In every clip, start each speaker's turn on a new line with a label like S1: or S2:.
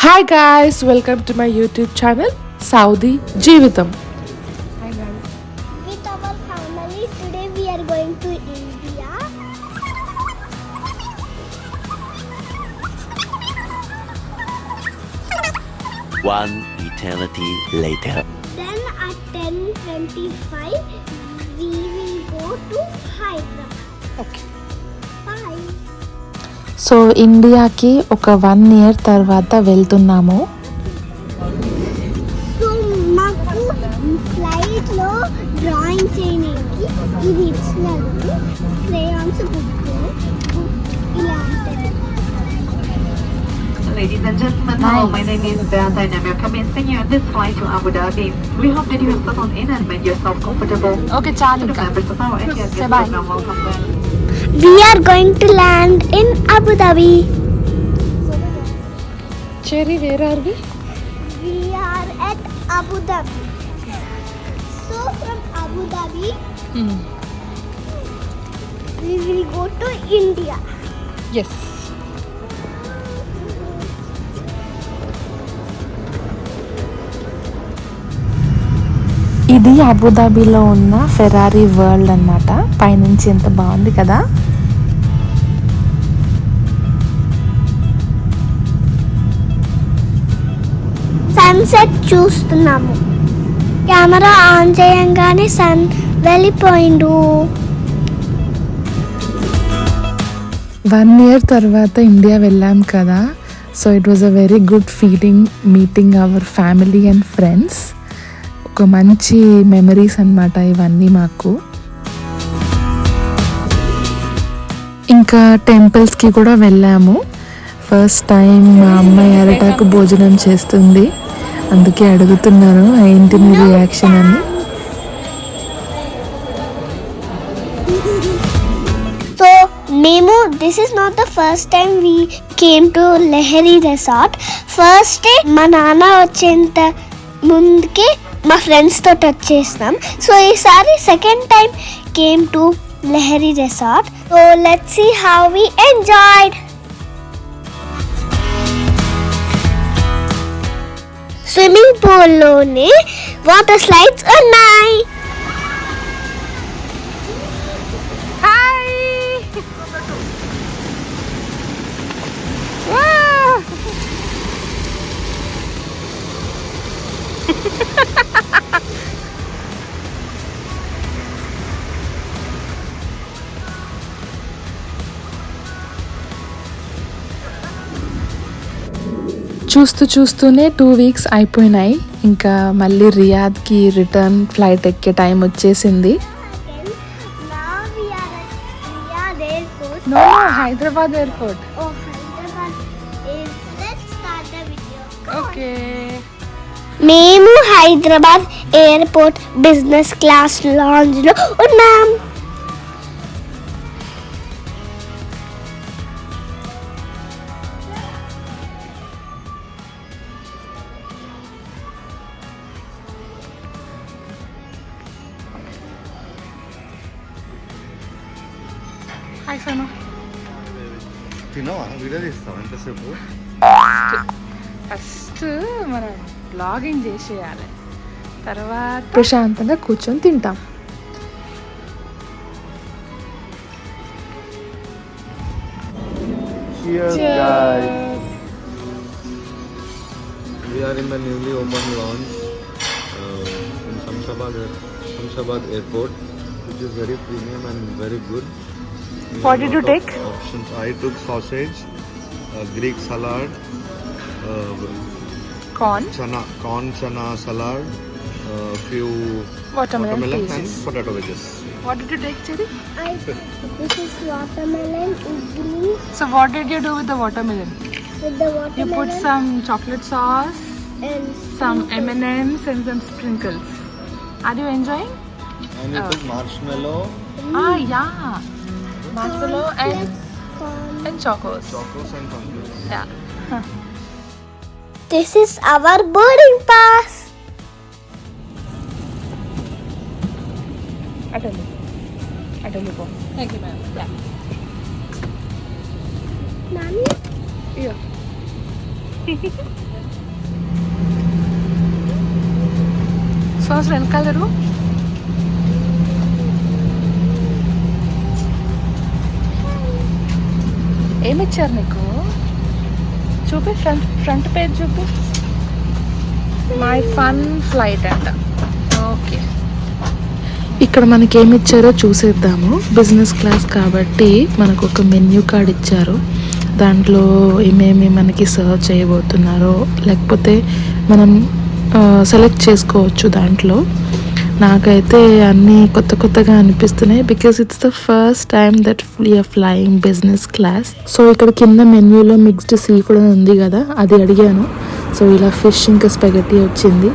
S1: Hi guys, welcome to my YouTube channel Saudi Jeevitam.
S2: Hi guys.
S3: With our family, today we are going to India.
S4: One eternity later.
S3: Then at 10:25, we will go to Hyderabad.
S1: Okay.
S3: Bye.
S2: So ఇండియాకి ఒక 1 year తర్వాత వెళ్తున్నాము.
S3: So మాకు ఫ్లైట్లో drawing చేయడానికి ఇది ఇచ్చినారు crayons book ఇలా ఉంటుంది.
S5: Ladies and gentlemen, hello, my name is Beata and I'm your commencing you on this flight to Abu Dhabi. We hope that you have settled in and made yourself comfortable.
S2: Okay చాలు
S5: To the
S2: ఇంకా.
S5: members of our Indian guest
S2: Say bye.
S5: program, welcome them.
S3: We are going to land in Abu Dhabi.
S1: Cherry, where are we?
S3: We are at Abu Dhabi. So from Abu Dhabi, we will go to India.
S1: Yes.
S2: ఇది అబుదాబిలో ఉన్న Ferrari world అన్నమాట. పైనుంచి ఎంత బాగుంది కదా.
S3: Sunset చూస్తున్నాము. Camera on చేయంగానే sun వెళ్ళిపోయిండు.
S2: 1 year తర్వాత ఇండియా వెళ్ళాం కదా. So it was a very good feeling meeting our family and friends. ఒక మంచి మెమరీస్ అన్నమాట ఇవన్నీ మాకు. ఇంకా టెంపుల్స్కి కూడా వెళ్ళాము. ఫస్ట్ టైం మా అమ్మాయి అరటాకు భోజనం చేస్తుంది, అందుకే అడుగుతున్నాను ఏంటి మీ రియాక్షన్ అని.
S3: సో మేము this is not the first time we came to Lahari resort. First day మా నాన్న వచ్చేంత ముందుకే మా ఫ్రెండ్స్ తోటి వచ్చేసినాం. సో ఈసారి second time came to Lahari resort. So let's see how we enjoyed. Swimming పూల్లోనే వాటర్ స్లైడ్స్ ఉన్నాయి.
S2: చూస్తూనే 2 weeks అయిపోయినాయి. ఇంకా మళ్ళీ రియాద్కి రిటర్న్ ఫ్లైట్ ఎక్కే టైం వచ్చేసింది.
S3: Now we are at Riyadh Airport.
S2: Hyderabad airport.
S3: Oh, Hyderabad Airport. Let's start the video.
S2: Okay.
S3: మేము హైదరాబాద్ ఎయిర్పోర్ట్ బిజినెస్ క్లాస్ లాంజ్లో ఉన్నాం.
S2: హాయ్ సోను.
S6: తినవా వీడియో తీస్తావా ఎంతసేపు?
S2: ఫస్ట్ మనం బ్లాగింగ్ చేసేయాలి, తర్వాత ప్రశాంతంగా కూర్చొని తింటాం.
S6: Cheers guys. We are in the newly opened lounge in Shamshabad Airport, which is very premium and very good. We
S2: What
S6: have
S2: did you
S6: lot of
S2: take?
S6: Options. I took sausage, Greek salad,
S2: corn,
S6: corn chana salad, few
S2: watermelon
S6: and
S2: pieces.
S6: potato wedges.
S2: What did you take, Cherry?
S3: This is watermelon idli
S2: So what did you do with the watermelon?
S3: with the
S2: You put
S3: watermelon
S2: some chocolate sauce,
S3: and
S2: some M&Ms and some sprinkles. Are you enjoying?
S6: And you took marshmallow,
S2: Yeah. Marshmallow
S3: corn.
S2: and chocos.
S6: chocos and pumpkins.
S2: Yeah.
S3: This is our boarding pass.
S2: Atali po. Thank you, ma'am. Yeah.
S3: Nani?
S2: Yeah. Sauce వెనకాల జరుగు. ఏమిచ్చారు నీకు? చూపి, front page చూపి. My fun flight అంట. Okay, ఇక్కడ మనకి ఏమి ఇచ్చారో చూసేద్దాము. బిజినెస్ క్లాస్ కాబట్టి మనకు ఒక మెన్యూ కార్డ్ ఇచ్చారు. దాంట్లో ఏమేమి మనకి సర్వ్ చేయబోతున్నారో లేకపోతే మనం సెలెక్ట్ చేసుకోవచ్చు. దాంట్లో నాకైతే అన్నీ కొత్తగా అనిపిస్తున్నాయి because it's the first time that we're flying business class. So ఇక్కడ కింద మెన్యూలో మిక్స్డ్ సీ ఫుడ్ అని ఉంది కదా, అది అడిగాను. సో ఇలా ఫిష్ ఇంకా స్పెగటీ వచ్చింది,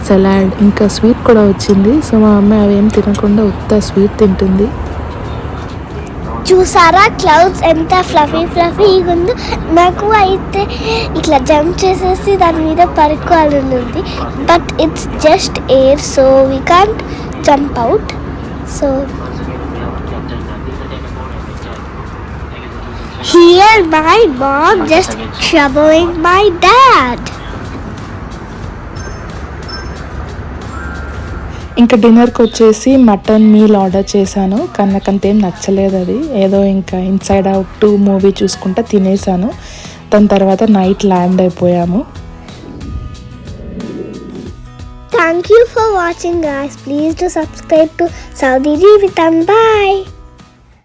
S2: సలాడ్ ఇంకా స్వీట్ కూడా వచ్చింది. సో మా అమ్మాయి అవేం తినకుండా ఉత్త స్వీట్ తింటుంది.
S3: చూసారా క్లౌడ్స్ ఎంత ఫ్లఫీగా ఉందో. నాకు అయితే ఇట్లా జంప్ చేసేసి దాని మీద పరుకోవాలని ఉంది, but it's just air, so we can't jump out. So here my mom just showing my dad.
S1: ఇంకా డిన్నర్కి వచ్చేసి మటన్ మీల్ ఆర్డర్ చేశాను, కానీ నాకు అంతేం నచ్చలేదు. అది ఏదో ఇంకా ఇన్సైడ్ అవుట్ మూవీ చూసుకుంటా తినేసాను. దాని తర్వాత నైట్ ల్యాండ్ అయిపోయాము.
S3: Thank you for watching, guys. Please do subscribe to Saudi Jeevitam. Bye.